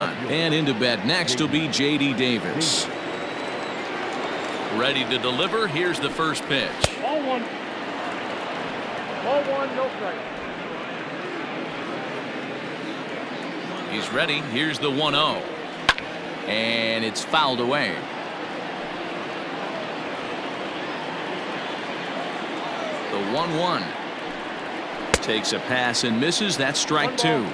And into bat next will be J.D. Davis. Ready to deliver. Here's the first pitch. Ball one. Ball one, no strike. He's ready. Here's the 1-0. And it's fouled away. The 1-1. Takes a pass and misses. That's strike two.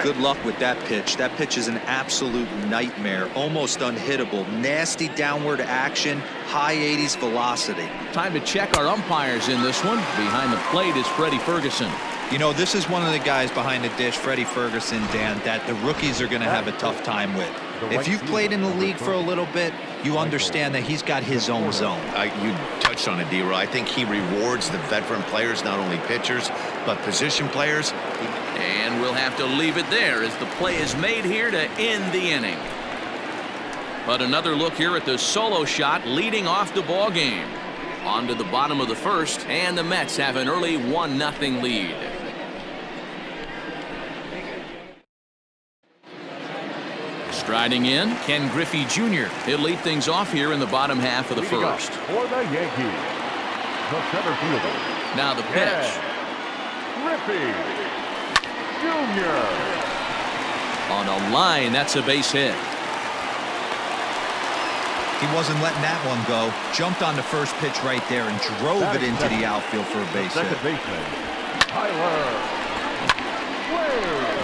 Good luck with that pitch. That pitch is an absolute nightmare. Almost unhittable. Nasty downward action. High 80s velocity. Time to check our umpires in this one. Behind the plate is Freddie Ferguson. You know, this is one of the guys behind the dish, Freddie Ferguson, Dan, that the rookies are going to have a tough time with. If you've played in the league for a little bit, you understand that he's got his own zone. You touched on it, D-Roy. I think he rewards the veteran players, not only pitchers, but position players. And we'll have to leave it there as the play is made here to end the inning. But another look here at the solo shot leading off the ball game. On to the bottom of the first, and the Mets have an early 1-0 lead. Striding in, Ken Griffey Jr. He'll lead things off here in the bottom half of the first. For the Yankees, the center fielder. Now the pitch. Griffey Jr. On a line, that's a base hit. He wasn't letting that one go. Jumped on the first pitch right there and drove it into the outfield for a base hit. Second baseman, Tyler Wade.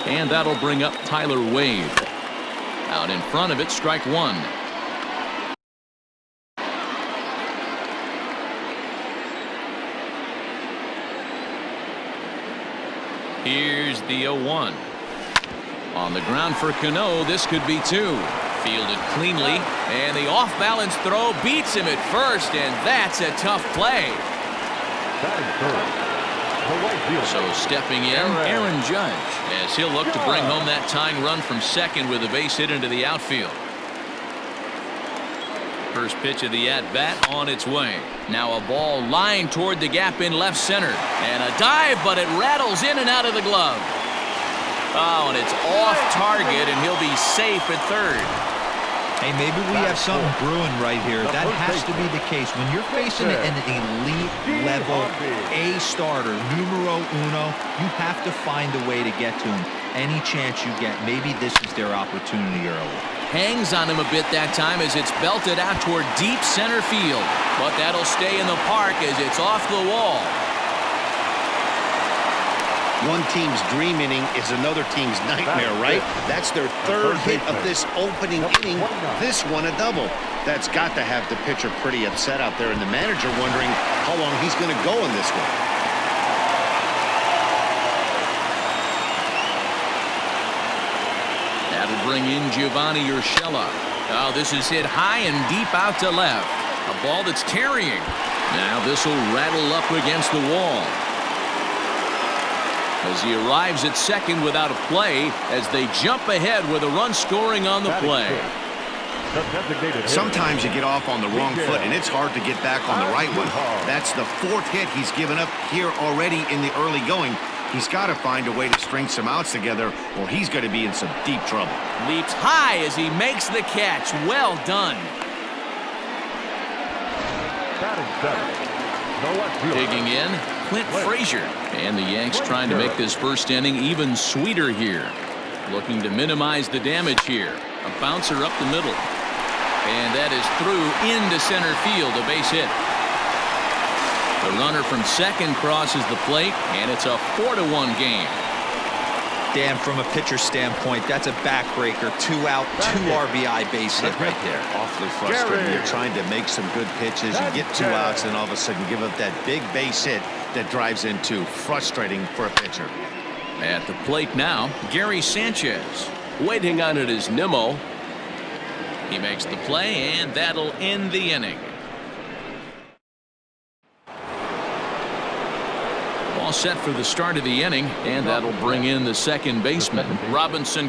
And that'll bring up Tyler Wade. Out in front of it, strike one. Here's the 0-1. On the ground for Cano, this could be two. Fielded cleanly, and the off-balance throw beats him at first, and that's a tough play. So stepping in, Aaron Judge, as he'll look to bring home that tying run from second with a base hit into the outfield. First pitch of the at-bat on its way. Now a ball lined toward the gap in left center. And a dive, but it rattles in and out of the glove. Oh, and it's off target, and he'll be safe at third. Hey, maybe we have something brewing right here. That has to be the case. When you're facing an elite level A starter, numero uno, you have to find a way to get to him. Any chance you get, maybe this is their opportunity early. Hangs on him a bit that time as it's belted out toward deep center field. But that'll stay in the park as it's off the wall. One team's dream inning is another team's nightmare, right? That's their third hit of this opening inning. This one a double. That's got to have the pitcher pretty upset out there, and the manager wondering how long he's going to go in this one. That'll bring in Giovanni Urshela. Oh, this is hit high and deep out to left. A ball that's carrying. Now this will rattle up against the wall. As he arrives at second without a play, as they jump ahead with a run scoring on the play. Sometimes you get off on the wrong foot, and it's hard to get back on the right one. That's the fourth hit he's given up here already in the early going. He's got to find a way to string some outs together, or he's going to be in some deep trouble. Leaps high as he makes the catch. Well done. Digging in, Clint Frazier. And the Yanks trying to make this first inning even sweeter here. Looking to minimize the damage here. A bouncer up the middle. And that is through into center field, a base hit. The runner from second crosses the plate, and it's a 4-1 game. Dan, from a pitcher standpoint, that's a backbreaker. 2 out, 2 RBI base hit right there. Awfully frustrating. You're trying to make some good pitches. You get 2 outs, and all of a sudden give up that big base hit that drives into frustrating for a pitcher. At the plate now, Gary Sanchez. Waiting on it is Nimmo. He makes the play, and that'll end the inning. All set for the start of the inning, and that'll bring in the second baseman, Robinson.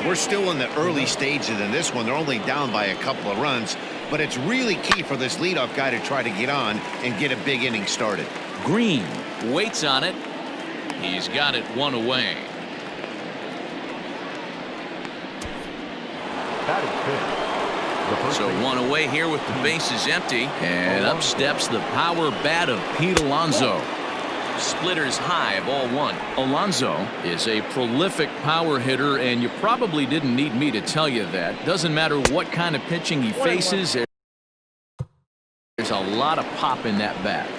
we're still in the early stages in this one. They're only down by a couple of runs, but it's really key for this leadoff guy to try to get on and get a big inning started. Green waits on it. He's got it one away. So one away here with the bases empty. And up steps the power bat of Pete Alonso. Splitters high, ball one. Alonso is a prolific power hitter, and you probably didn't need me to tell you that. Doesn't matter what kind of pitching he faces, there's a lot of pop in that bat.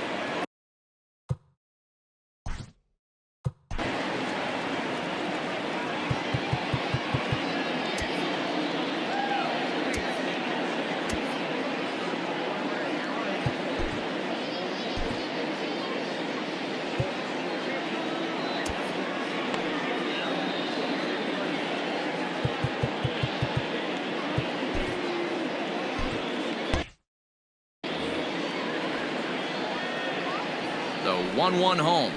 The 1-1 home.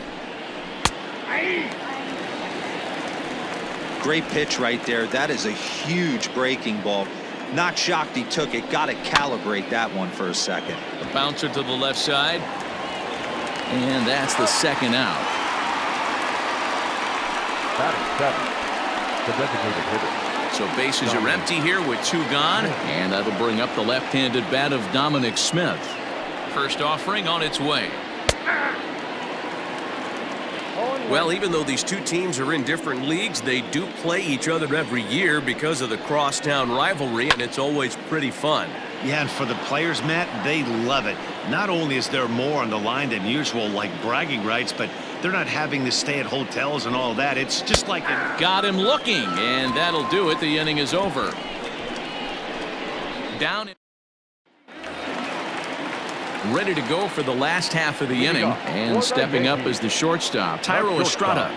Great pitch right there. That is a huge breaking ball. Not shocked he took it. Got to calibrate that one for a second. The bouncer to the left side. And that's the second out. The designated hitter. So bases are empty here with two gone. And that'll bring up the left-handed bat of Dominic Smith. First offering on its way. Well, even though these two teams are in different leagues, they do play each other every year because of the crosstown rivalry, and it's always pretty fun. Yeah, and for the players, Matt, they love it. Not only is there more on the line than usual, like bragging rights, but they're not having to stay at hotels and all that. It's just like Got him looking, and that'll do it. The inning is over. Down. Ready to go for the last half of the inning, and stepping up as the shortstop, Tyro Estrada.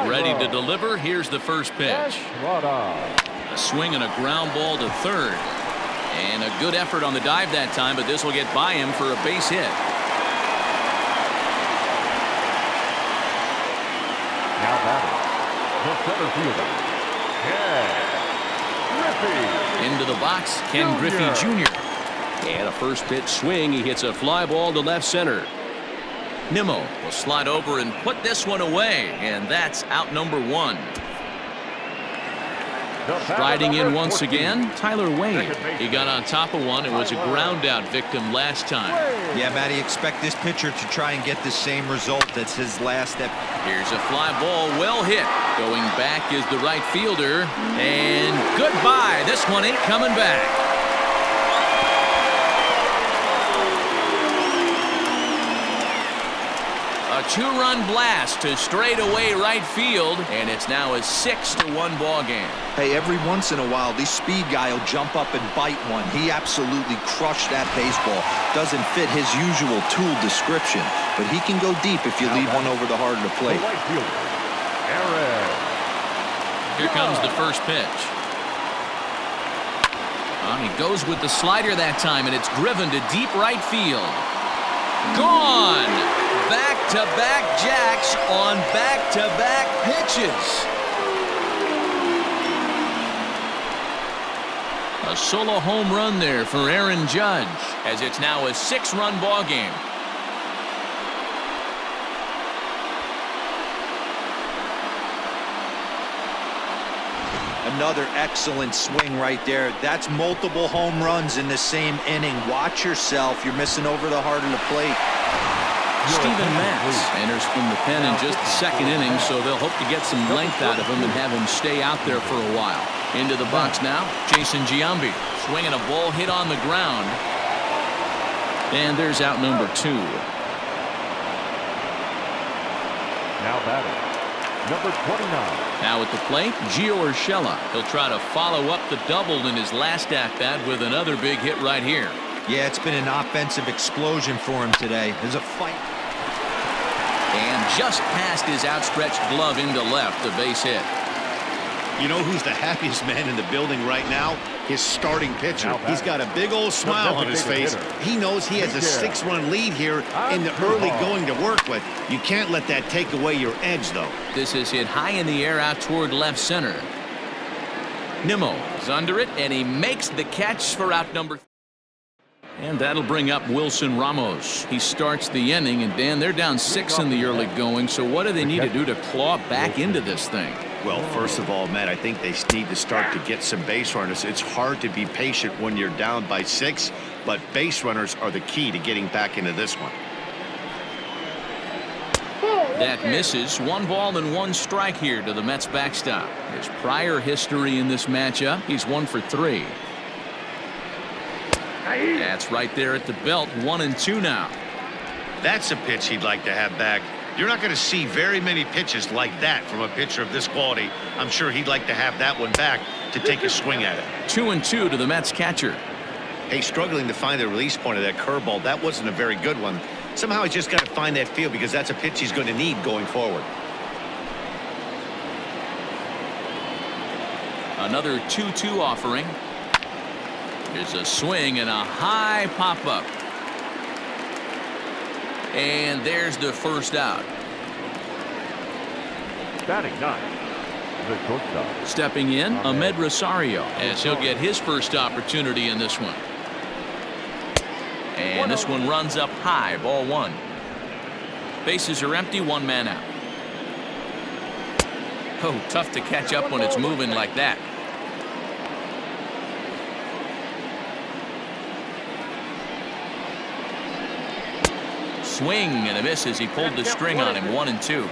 Ready to deliver. Here's the first pitch. A swing and a ground ball to third. And a good effort on the dive that time, but this will get by him for a base hit. Now batting, the center fielder, Ken Griffey. Into the box, Ken Griffey Jr. And a first pitch swing. He hits a fly ball to left center. Nimmo will slide over and put this one away, and that's out number one. Riding in once again, Tyler Wayne. He got on top of one and was a ground out victim last time. Yeah, Matty, expect this pitcher to try and get the same result. That's his last step. Here's a fly ball, well hit. Going back is the right fielder, and goodbye. This one ain't coming back. A two-run blast to straightaway right field, and it's now a 6-1 ball game. Hey, every once in a while, this speed guy will jump up and bite one. He absolutely crushed that baseball. Doesn't fit his usual tool description, but he can go deep if you leave one over the heart of the plate. Right fielder, Aaron. Here comes the first pitch. He goes with the slider that time, and it's driven to deep right field. Gone! Back-to-back jacks on back-to-back pitches. A solo home run there for Aaron Judge, as it's now a 6-run ball game. Another excellent swing right there. That's multiple home runs in the same inning. Watch yourself. You're missing over the heart of the plate. Steven Matz enters from the pen in just the second inning, so they'll hope to get some length out of him and have him stay out there for a while. Into the box now, Jason Giambi swinging a ball hit on the ground. And there's out number 2. Now batting, number 29. Now at the plate, Gio Urshela. He'll try to follow up the double in his last at-bat with another big hit right here. Yeah, it's been an offensive explosion for him today. There's a fight. And just past his outstretched glove into left, a base hit. You know who's the happiest man in the building right now? His starting pitcher. He's got a big old smile on his face. He knows he has a 6-run lead here in the early going to work with. You can't let that take away your edge, though. This is hit high in the air out toward left center. Nimmo is under it, and he makes the catch for out number. And that'll bring up Wilson Ramos. He starts the inning, and Dan, they're down 6 in the early going, so what do they need to do to claw back into this thing? Well, first of all, Matt, I think they need to start to get some base runners. It's hard to be patient when you're down by 6, but base runners are the key to getting back into this one. That misses. 1 ball and 1 strike here to the Mets backstop. His prior history in this matchup, he's 1 for 3. That's right there at the belt. 1-2 now. That's a pitch he'd like to have back. You're not going to see very many pitches like that from a pitcher of this quality. I'm sure he'd like to have that one back to take a swing at it. 2-2 to the Mets catcher. Hey, struggling to find the release point of that curveball. That wasn't a very good one. Somehow he's just got to find that feel because that's a pitch he's going to need going forward. Another 2-2 offering. There's a swing and a high pop-up. And there's the first out. Batting 9, the shortstop. Stepping in, Ahmed Rosario, as he'll get his first opportunity in this one. And this one runs up high, ball 1. Bases are empty, 1 man out. Oh, tough to catch up when it's moving like that. Swing and a miss as he pulled the string on him. 1-2.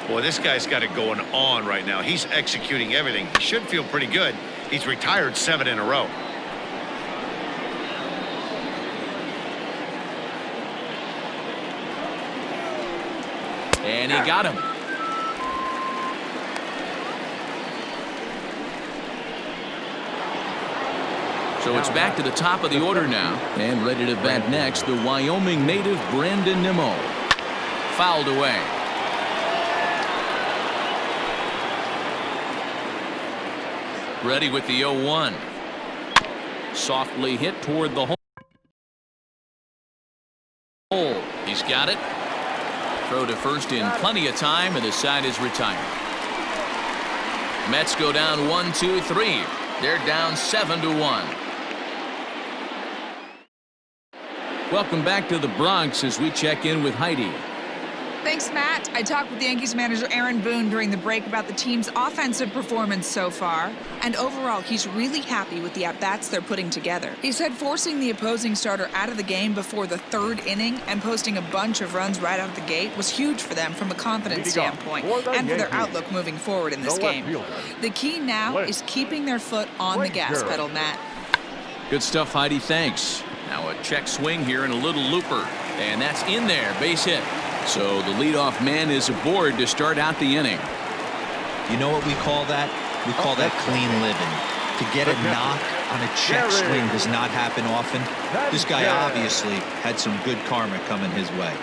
Boy, this guy's got it going on right now. He's executing everything. He should feel pretty good. He's retired 7 in a row. And he got him. So it's back to the top of the order now. And ready to bat next, the Wyoming native Brandon Nimmo. Fouled away. Ready with the 0-1. Softly hit toward the hole. He's got it. Throw to first in plenty of time, and the side is retired. Mets go down 1-2-3. They're down 7-1. Welcome back to the Bronx as we check in with Heidi. Thanks, Matt. I talked with Yankees manager Aaron Boone during the break about the team's offensive performance so far. And overall, he's really happy with the at-bats they're putting together. He said forcing the opposing starter out of the game before the 3rd inning and posting a bunch of runs right out of the gate was huge for them from a confidence standpoint and for their outlook moving forward in this game. The key now is keeping their foot on the gas pedal, Matt. Good stuff, Heidi. Thanks. Now a check swing here and a little looper. And that's in there. Base hit. So the leadoff man is aboard to start out the inning. You know what we call that? We call that clean living. To get a knock on a check swing does not happen often. This guy obviously had some good karma coming his way.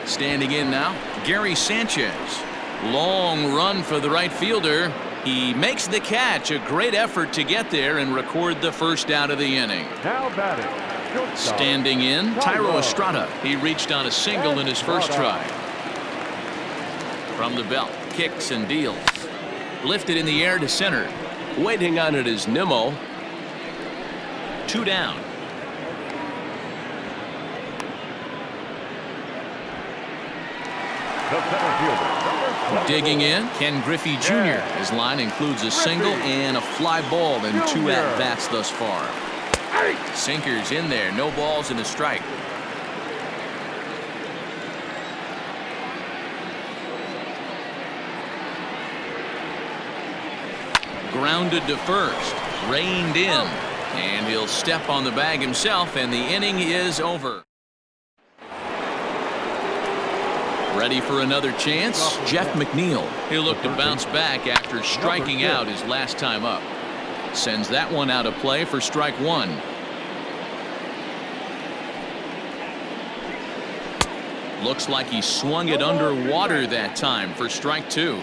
Standing in now, Gary Sanchez. Long run for the right fielder. He makes the catch. A great effort to get there and record the first out of the inning. Now batting. Standing in, Tyro Estrada. He reached on a single in his first try. From the belt, kicks and deals. Lifted in the air to center. Waiting on it is Nimmo. 2 down. The center fielder. Digging in, Ken Griffey Jr. His line includes a single and a fly ball in 2 at-bats thus far. Sinkers in there, no balls and a strike. Grounded to first, reined in, and he'll step on the bag himself, and the inning is over. Ready for another chance? Jeff McNeil. He'll look to bounce back after striking out his last time up. Sends that one out of play for strike 1. Looks like he swung it underwater that time for strike 2.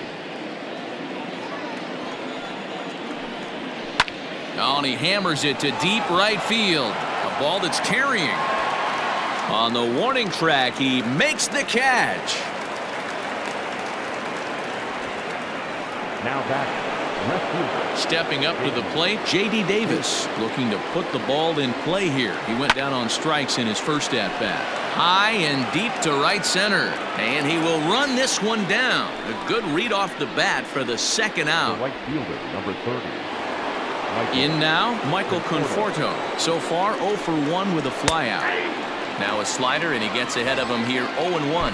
Oh, and he hammers it to deep right field. A ball that's carrying. On the warning track, he makes the catch. Now back. Stepping up to the plate, J.D. Davis looking to put the ball in play here. He went down on strikes in his first at-bat. High and deep to right center. And he will run this one down. A good read off the bat for the second out. Right fielder, number 30. In now, Michael Conforto. So far, 0 for 1 with a flyout. Now a slider, and he gets ahead of him here, 0-1.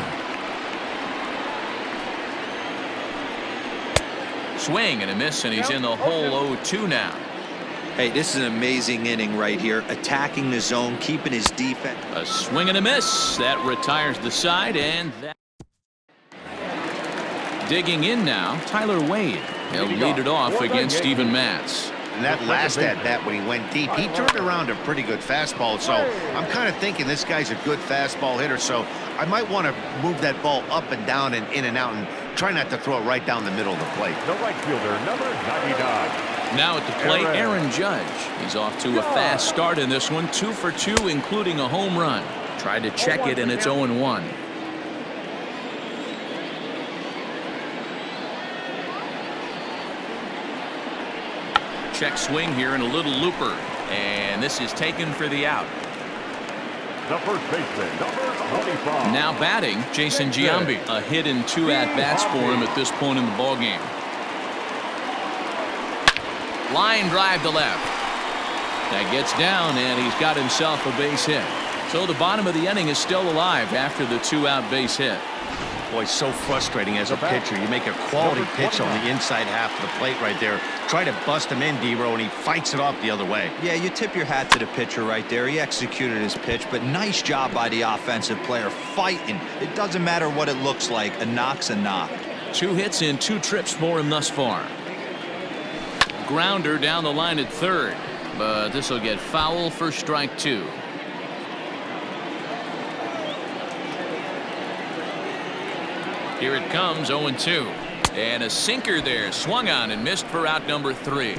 Swing and a miss, and he's in the hole 0-2 now. Hey, this is an amazing inning right here. Attacking the zone, keeping his defense. A swing and a miss. That retires the side, and that. Digging in now, Tyler Wade. He'll lead it off against Steven Matz. And that last at-bat when he went deep, he turned around a pretty good fastball. So I'm kind of thinking this guy's a good fastball hitter. So I might want to move that ball up and down and in and out and try not to throw it right down the middle of the plate. The right fielder, number 99. Now at the plate, Aaron Judge. He's off to a fast start in this one, 2 for 2, including a home run. Tried to check it, and it's 0-1. Check swing here and a little looper, and this is taken for the out. The first baseman, number 25. Now batting, Jason Giambi. A hit in 2 at-bats for him at this point in the ballgame. Line drive to left. That gets down, and he's got himself a base hit. So the bottom of the inning is still alive after the 2-out base hit. Boy, so frustrating as a pitcher. You make a quality pitch on the inside half of the plate right there. Try to bust him in, D-Row, and he fights it off the other way. Yeah, you tip your hat to the pitcher right there. He executed his pitch, but nice job by the offensive player fighting. It doesn't matter what it looks like. A knock's a knock. 2 hits in 2 trips for him thus far. Grounder down the line at third, but this will get foul for strike 2. Here it comes, 0-2. And a sinker there, swung on and missed for out number 3.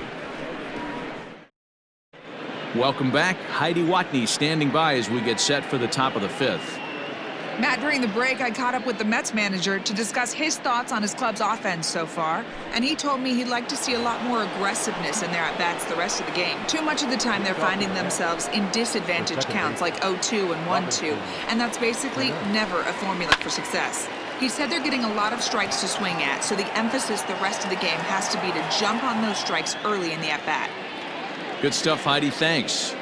Welcome back. Heidi Watney standing by as we get set for the top of the 5th. Matt, during the break, I caught up with the Mets manager to discuss his thoughts on his club's offense so far, and he told me he'd like to see a lot more aggressiveness in their at-bats the rest of the game. Too much of the time, they're finding themselves in disadvantage counts like 0-2 and 1-2, and that's basically never a formula for success. He said they're getting a lot of strikes to swing at, so the emphasis the rest of the game has to be to jump on those strikes early in the at-bat. Good stuff, Heidi. Thanks.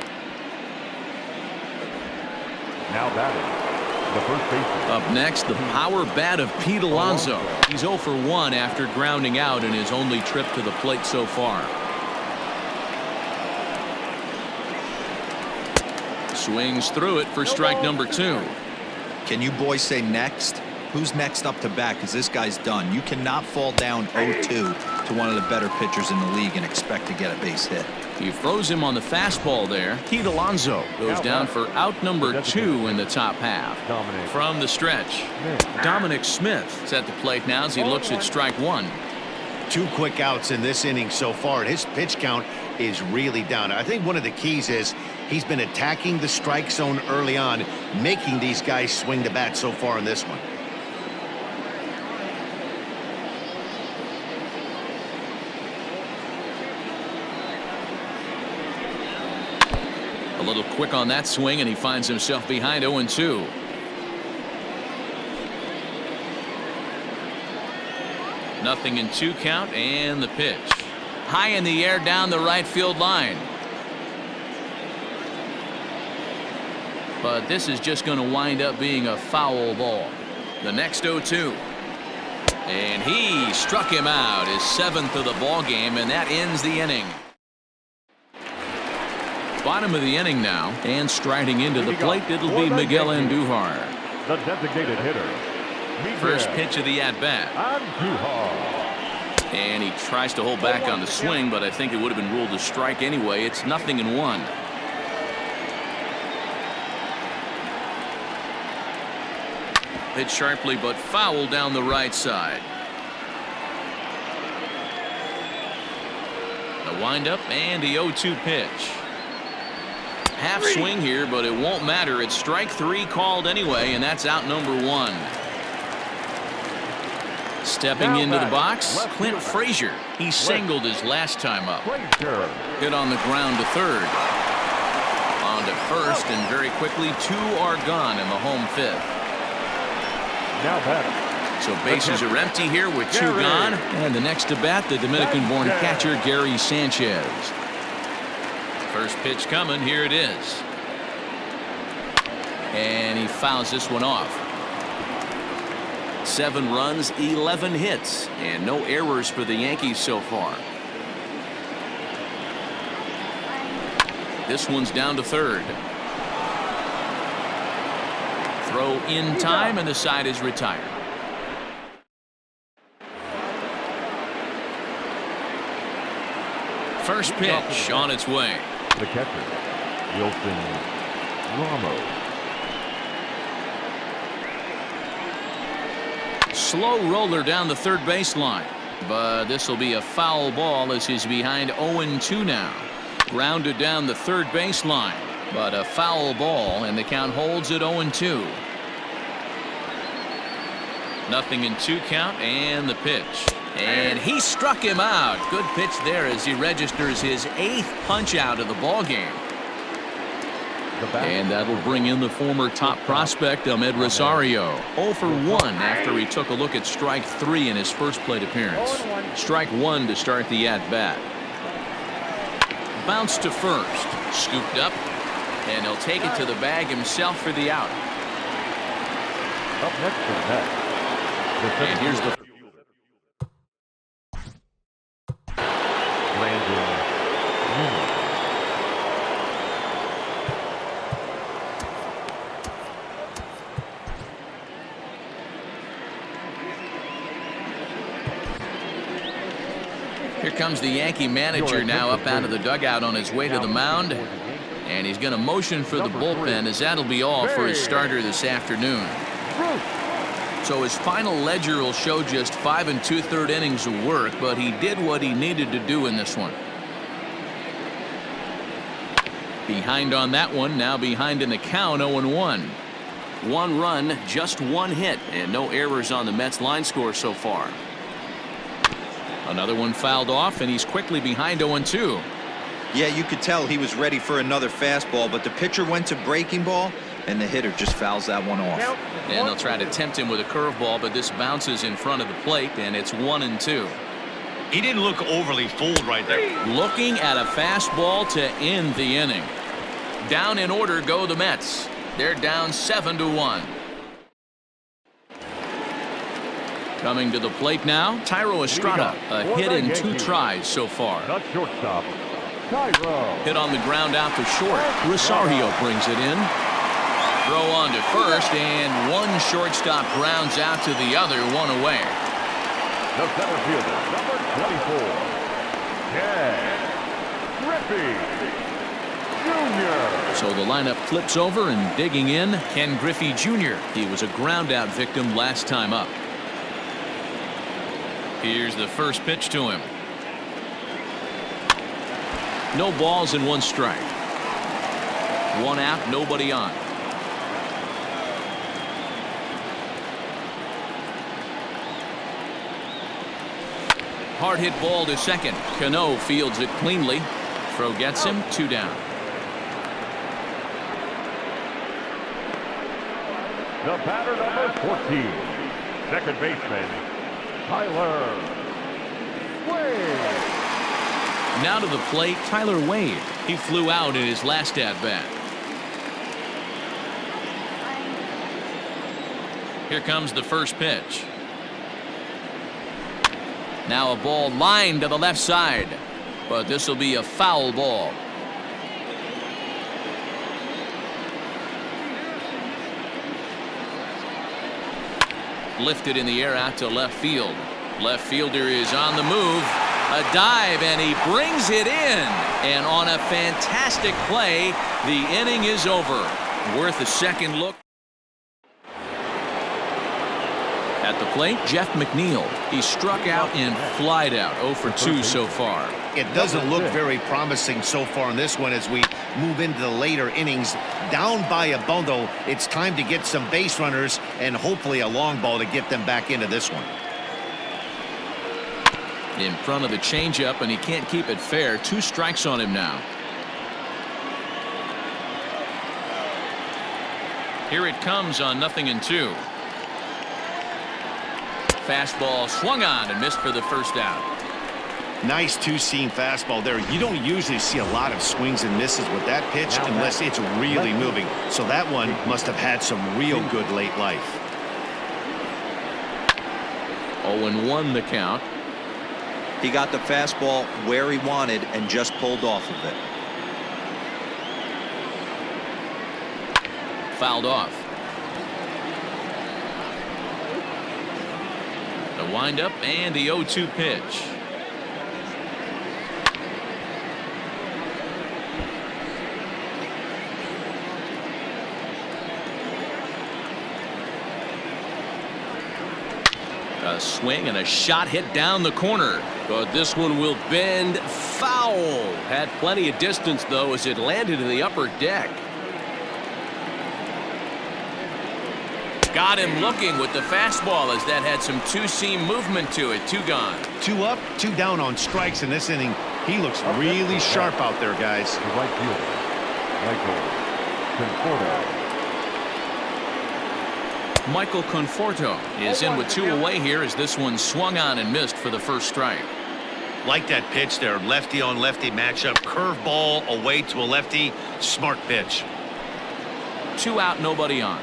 Now batting, the first baseman. Up next, the power bat of Pete Alonso. He's 0 for 1 after grounding out in his only trip to the plate so far. Swings through it for strike number 2. Can you boys say next? Who's next up to bat? Because this guy's done. You cannot fall down 0-2 to one of the better pitchers in the league and expect to get a base hit. He froze him on the fastball there. Pete Alonso goes down for out number 2 in the top half. From the stretch, Dominic Smith is at the plate now as he looks at strike 1. 2 quick outs in this inning so far, and his pitch count is really down. I think one of the keys is he's been attacking the strike zone early on, making these guys swing the bat so far in this one. A little quick on that swing, and he finds himself behind 0-2. Nothing in 2 count, and the pitch. High in the air down the right field line. But this is just going to wind up being a foul ball. The next 0-2. And he struck him out, his 7th of the ball game, and that ends the inning. Bottom of the inning now, and striding into the plate, it'll be Miguel Andujar. The designated hitter. First pitch of the at-bat. Andujar. And he tries to hold back on the swing, but I think it would have been ruled a strike anyway. It's 0-1. Hit sharply, but foul down the right side. The windup and the 0-2 pitch. Half swing here, but it won't matter. It's strike 3 called anyway, and that's out number 1. Stepping into the box, Clint Frazier. He singled his last time up. Hit on the ground to third. On to first, and very quickly 2 are gone in the home fifth. Now batter. So bases are empty here with 2 gone. And the next to bat, the Dominican-born catcher Gary Sanchez. First pitch coming. Here it is. And he fouls this one off. 7 runs, 11 hits, and no errors for the Yankees so far. This one's down to third. Throw in time, and the side is retired. First pitch on its way. The catcher, Wilson Ramos. Slow roller down the third baseline, but this will be a foul ball as he's behind 0-2 now. Grounded down the third baseline, but a foul ball, and the count holds at 0-2. 0-2 count, and the pitch. And he struck him out. Good pitch there as he registers his 8th punch out of the ball game. And that'll bring in the former top prospect Ahmed Rosario. 0 for 1 after he took a look at strike 3 in his first plate appearance. Strike 1 to start the at-bat. Bounce to first. Scooped up. And he'll take it to the bag himself for the out. Up next to the bat. And here's the Here comes the Yankee manager now up out of the dugout on his way to the mound. And he's going to motion for the bullpen, as that'll be all for his starter this afternoon. So his final ledger will show just 5 2/3 innings of work, but he did what he needed to do in this one. Behind on that one, now behind in the count, 0-1. 1 run, just 1 hit, and no errors on the Mets line score so far. Another one fouled off, and he's quickly behind 0-2. Yeah, you could tell he was ready for another fastball, but the pitcher went to breaking ball, and the hitter just fouls that one off. And they'll try to tempt him with a curveball, but this bounces in front of the plate, and it's 1-2. He didn't look overly fooled right there. Looking at a fastball to end the inning. Down in order go the Mets. They're down 7-1. Coming to the plate now, Thairo Estrada. A hit in 2 tries so far. Not shortstop. Thairo. Hit on the ground out to short. Rosario brings it in. Throw on to first, and one shortstop grounds out to the other, 1 away. The center fielder, number 24, Ken Griffey Jr. So the lineup flips over, and digging in, Ken Griffey Jr. He was a ground-out victim last time up. Here's the first pitch to him. No balls and 1 strike. 1 out, nobody on. Hard hit ball to second. Cano fields it cleanly. Throw gets him, 2 down. The batter, number 14, second baseman, Tyler Wade. Now to the plate, Tyler Wade. He flew out in his last at-bat. Here comes the first pitch. Now a ball lined to the left side, but this will be a foul ball. Lifted in the air out to left field. Left fielder is on the move. A dive, and he brings it in. And on a fantastic play, the inning is over. Worth a second look. At the plate, Jeff McNeil. He struck out and flied out. 0 for 2 so far. It doesn't look very promising so far in this one as we move into the later innings. Down by a bundle, it's time to get some base runners and hopefully a long ball to get them back into this one. In front of the changeup, and he can't keep it fair. 2 strikes on him now. Here it comes on 0-2. Fastball swung on and missed for the first out. Nice two-seam fastball there. You don't usually see a lot of swings and misses with that pitch unless it's really moving. So that one must have had some real good late life. 0-1 the count. He got the fastball where he wanted and just pulled off of it. Fouled off. The windup and the 0-2 pitch. A swing and a shot hit down the corner. But this one will bend foul. Had plenty of distance, though, as it landed in the upper deck. Got him looking with the fastball as that had some two-seam movement to it. 2 gone. 2 up, 2 down on strikes in this inning. He looks really sharp out there, guys. Right fielder, Michael Conforto is in with 2 away here as this one swung on and missed for the first strike. Like that pitch there, lefty on lefty matchup, curveball away to a lefty, smart pitch. 2 out, nobody on.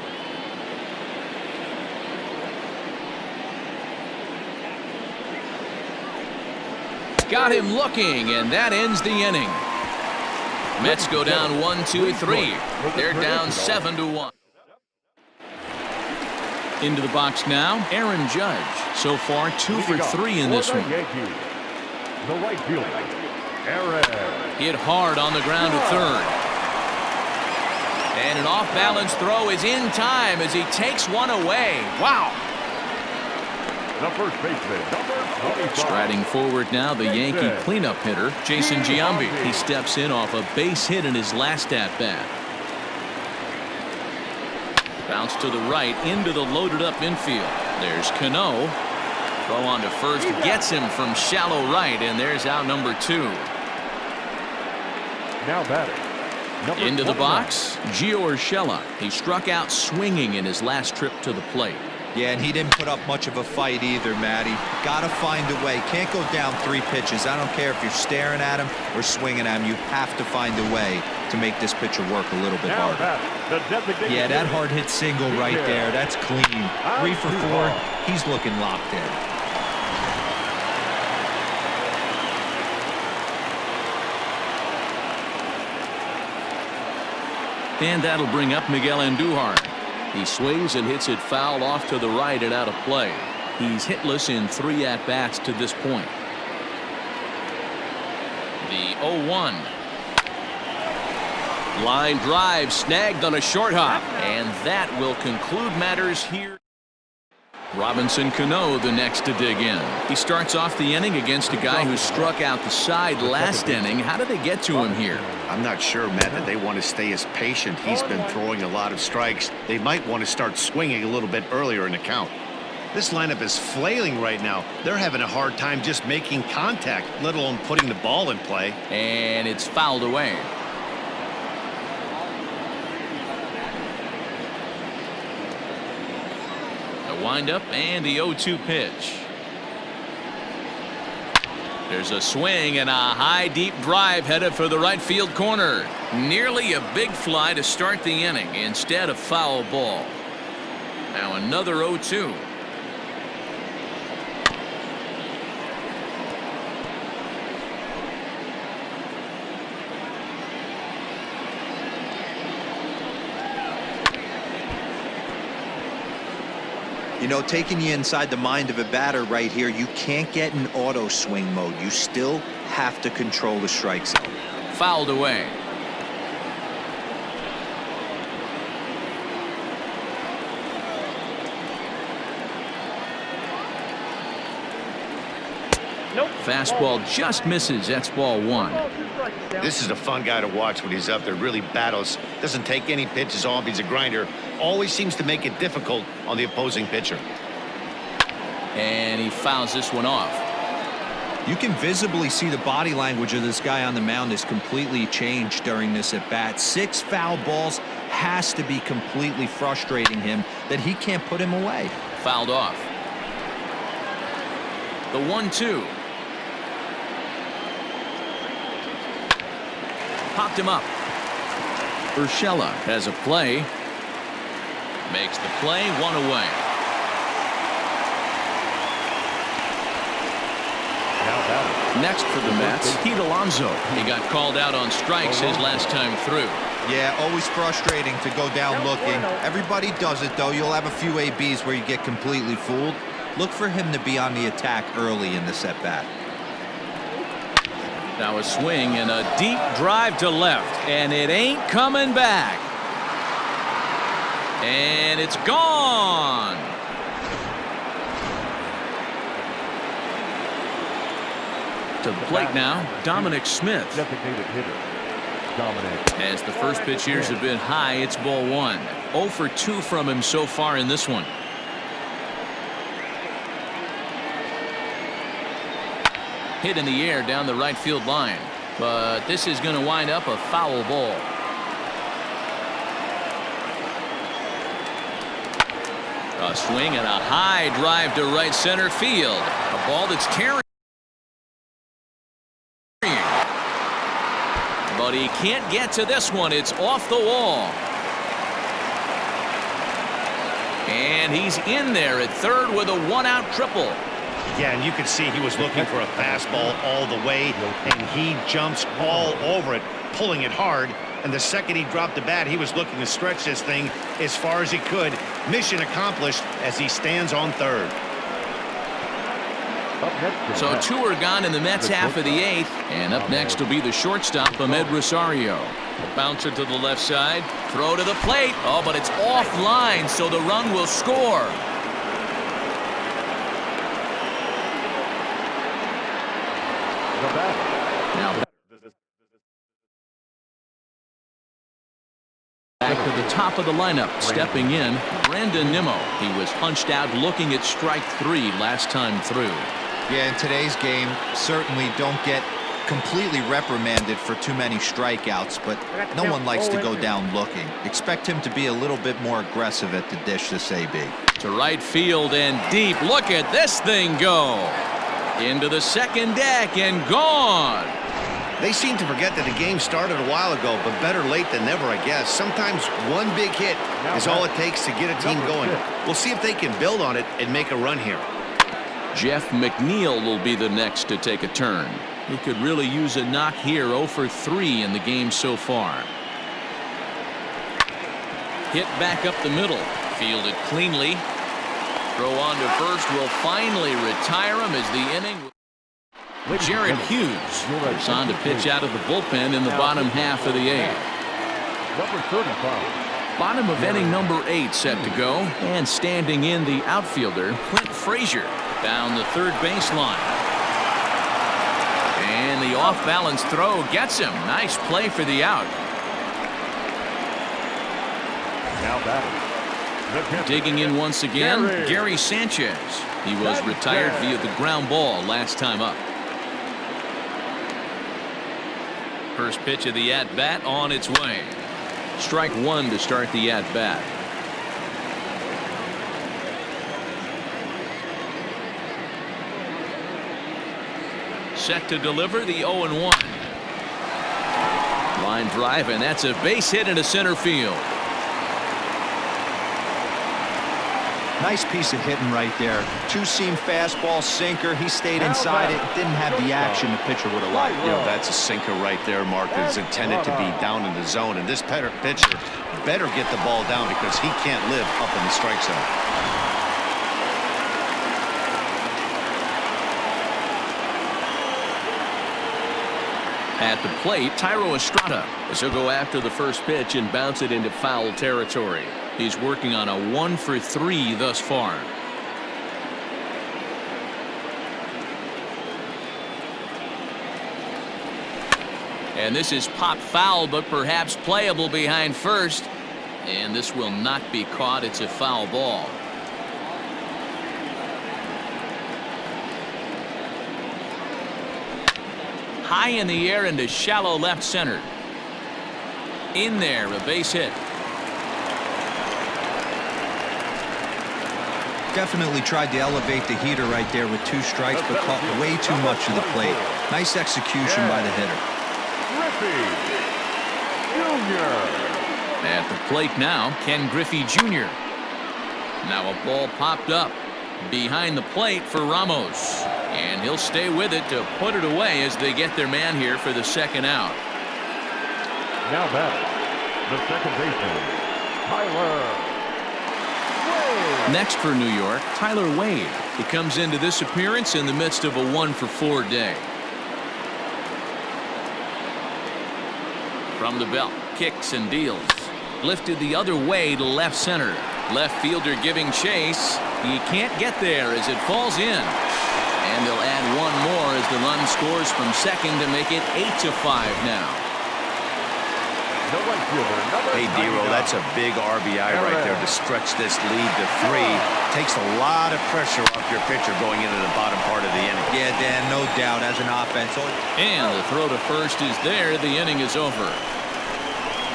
Got him looking, and that ends the inning. Mets go down 1-2-3. They're down 7-1. Into the box now, Aaron Judge. So far, 2 for 3 in this one. The right fielder, Aaron. Hit hard on the ground to third. And an off-balance throw is in time as he takes one away. Wow. The first baseman, number 25. Striding forward now, the Yankee cleanup hitter, Jason Giambi. He steps in off a base hit in his last at-bat. Bounce to the right into the loaded-up infield. There's Cano. Throw on to first, gets him from shallow right, and there's out number 2. Now batting. Into the box, Gio Urshela. He struck out swinging in his last trip to the plate. Yeah, and he didn't put up much of a fight either, Matty. Got to find a way. Can't go down 3 pitches. I don't care if you're staring at him or swinging at him. You have to find a way to make this pitcher work a little bit harder. Yeah, that hard hit single right there. That's clean. 3 for 4. He's looking locked in. And that'll bring up Miguel Andujar. He swings and hits it foul off to the right and out of play. He's hitless in 3 at-bats to this point. The 0-1. Line drive snagged on a short hop. And that will conclude matters here. Robinson Cano the next to dig in. He starts off the inning against a guy who struck out the side last inning. How did they get to him here? I'm not sure, Matt, that they want to stay as patient. He's been throwing a lot of strikes. They might want to start swinging a little bit earlier in the count. This lineup is flailing right now. They're having a hard time just making contact, let alone putting the ball in play. And it's fouled away. The windup and the 0-2 pitch. There's a swing and a high deep drive headed for the right field corner. Nearly a big fly to start the inning instead of foul ball. Now another 0-2. You know, taking you inside the mind of a batter right here, you can't get in auto swing mode. You still have to control the strike zone. Fouled away. Fastball just misses. That's ball 1. This is a fun guy to watch when he's up there. Really battles. Doesn't take any pitches off. He's a grinder. Always seems to make it difficult on the opposing pitcher. And he fouls this one off. You can visibly see the body language of this guy on the mound is completely changed during this at bat. 6 foul balls has to be completely frustrating him that he can't put him away. Fouled off. The 1-2. Popped him up. Urshela has a play. Makes the play, 1 away. Next for the Mets, Pete Alonso. He got called out on strikes his last time through. Yeah, always frustrating to go down looking. Everybody does it, though. You'll have a few ABs where you get completely fooled. Look for him to be on the attack early in this at-bat. Now a swing and a deep drive to left, and it ain't coming back. And it's gone. To the plate now, Dominic Smith. Designated hitter, Dominic. As the first pitch here have been high, it's ball 1. 0 for 2 from him so far in this one. Hit in the air down the right field line, but this is going to wind up a foul ball. A swing and a high drive to right center field. A ball that's carrying. But he can't get to this one. It's off the wall. And he's in there at third with a 1-out triple. Yeah, and you could see he was looking for a fastball all the way, and he jumps all over it, pulling it hard. And the second he dropped the bat, he was looking to stretch this thing as far as he could. Mission accomplished as he stands on third. So 2 are gone in the Mets half of the 8th, and up next will be the shortstop, Ahmed Rosario. A bouncer to the left side, throw to the plate. Oh, but it's offline, so the run will score. Now back to the top of the lineup, stepping in, Brandon Nimmo. He was hunched out looking at strike 3 last time through. Yeah, in today's game, certainly don't get completely reprimanded for too many strikeouts, but no one likes to go down looking. Expect him to be a little bit more aggressive at the dish this AB. To right field and deep. Look at this thing go. Into the second deck and gone. They seem to forget that the game started a while ago, but better late than never, I guess. Sometimes one big hit is all it takes to get a team going. We'll see if they can build on it and make a run here. Jeff McNeil will be the next to take a turn. He could really use a knock here. 0 for 3 in the game so far. Hit back up the middle. Fielded cleanly. Throw on to first will finally retire him as the inning. Jared Hughes is on to pitch out of the bullpen in the bottom half of the 8th. Number 35. Bottom of inning number 8 set to go, and standing in the outfielder Clint Frazier down the third baseline. And the off-balance throw gets him. Nice play for the out. Now batting. Digging in once again, Gary Sanchez. He was retired via the ground ball last time up. First pitch of the at-bat on its way. Strike 1 to start the at-bat. Set to deliver the 0-1. Line drive, and that's a base hit into center field. Nice piece of hitting right there. Two-seam fastball, sinker. He stayed inside it. Didn't have the action the pitcher would have liked. You know, that's a sinker right there, Mark. It's intended to be down in the zone. And this pitcher better get the ball down because he can't live up in the strike zone. At the plate, Tyro Estrada as he'll go after the first pitch and bounce it into foul territory. He's working on a 1 for 3 thus far. And this is pop foul, but perhaps playable behind first. And this will not be caught. It's a foul ball. high in the air into shallow left center. In there, a base hit. Definitely tried to elevate the heater right there with 2 strikes, but caught way too much of the plate. Nice execution by the hitter. Griffey Jr. At the plate now, Ken Griffey Jr. Now a ball popped up behind the plate for Ramos. And he'll stay with it to put it away as they get their man here for the second out. Now back, the second baseman, Tyler Wade. Next for New York, Tyler Wade. He comes into this appearance in the midst of a 1-for-4 day. From the belt, kicks and deals. Lifted the other way to left center. Left fielder giving chase. He can't get there as it falls in. And they'll add one more as the run scores from second to make it 8-5 now. The right fielder, number Hey, Dero, 99. that's a big RBI right there to stretch this lead to 3. Takes a lot of pressure off your pitcher going into the bottom part of the inning. Yeah, Dan, no doubt, as an offense. And the throw to first is there. The inning is over.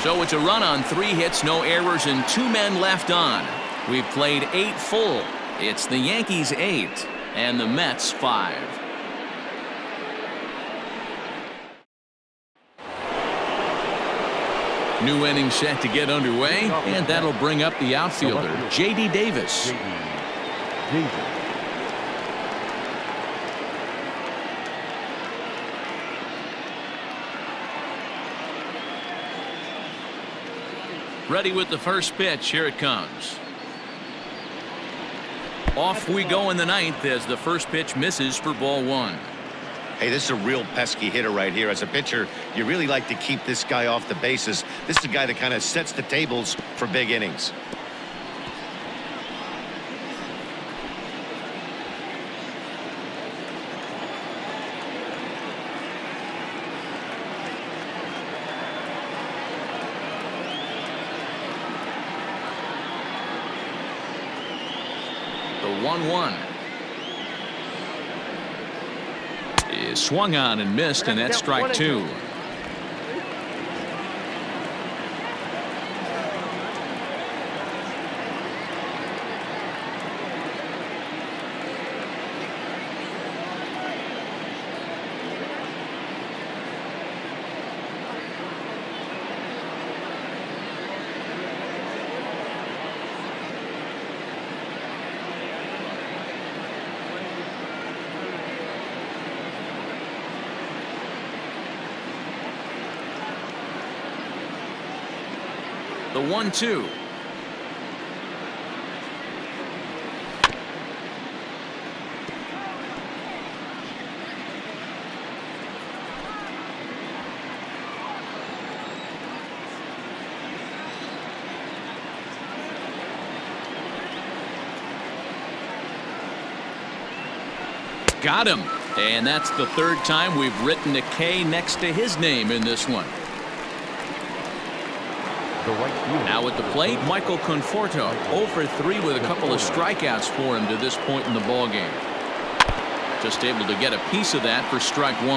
So it's a run on 3 hits, no errors, and 2 men left on. We've played 8 full. It's the Yankees 8 and the Mets 5. New inning set to get underway, and that'll bring up the outfielder, J.D. Davis. Ready with the first pitch. Here it comes. Off we go in the 9th as the first pitch misses for ball 1. Hey, this is a real pesky hitter right here. As a pitcher, you really like to keep this guy off the bases. This is a guy that kind of sets the tables for big innings. The 1-1 is swung on and missed, and that's strike 2. The 1-2. Got him. And that's the 3rd time we've written a K next to his name in this one. Now at the plate, Michael Conforto, 0 for 3 with a couple of strikeouts for him to this point in the ballgame. Just able to get a piece of that for strike 1.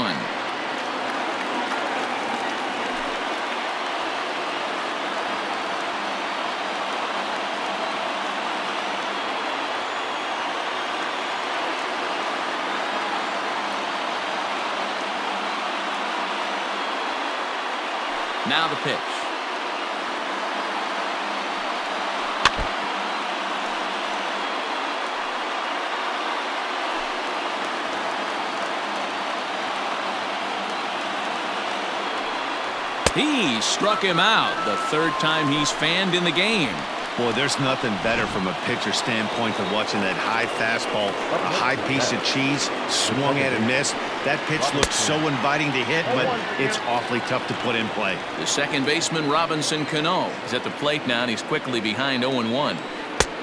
Now the pitch. He struck him out, the 3rd time he's fanned in the game. Boy, there's nothing better from a pitcher standpoint than watching that high fastball, a high piece of cheese, swung at and missed. That pitch looks so inviting to hit, but it's awfully tough to put in play. The second baseman, Robinson Cano, is at the plate now, and he's quickly behind 0-1.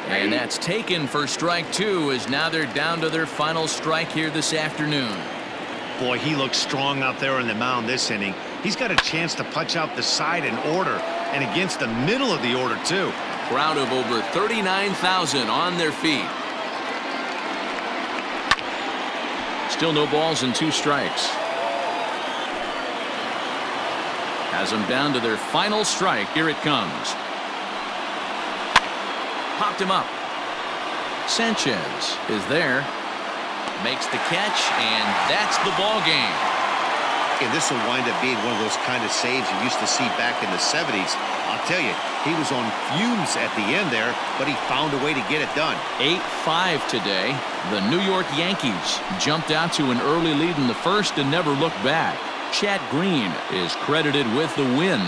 And that's taken for strike 2, as now they're down to their final strike here this afternoon. Boy, he looks strong out there on the mound this inning. He's got a chance to punch out the side in order, and against the middle of the order, too. Crowd of over 39,000 on their feet. Still no balls and 2 strikes. Has them down to their final strike. Here it comes. Popped him up. Sanchez is there. Makes the catch, and that's the ball game. And this will wind up being one of those kind of saves you used to see back in the 70s. I'll tell you, he was on fumes at the end there, but he found a way to get it done. 8-5 today. The New York Yankees jumped out to an early lead in the first and never looked back. Chad Green is credited with the win.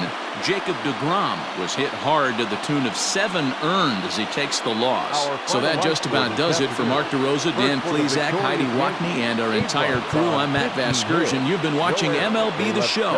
Jacob deGrom was hit hard to the tune of 7 earned as he takes the loss. So that just about does it for Mark DeRosa, Dan Plesac, Heidi Wackney, and our entire crew. I'm Matt Vasgersian. You've been watching MLB The Show.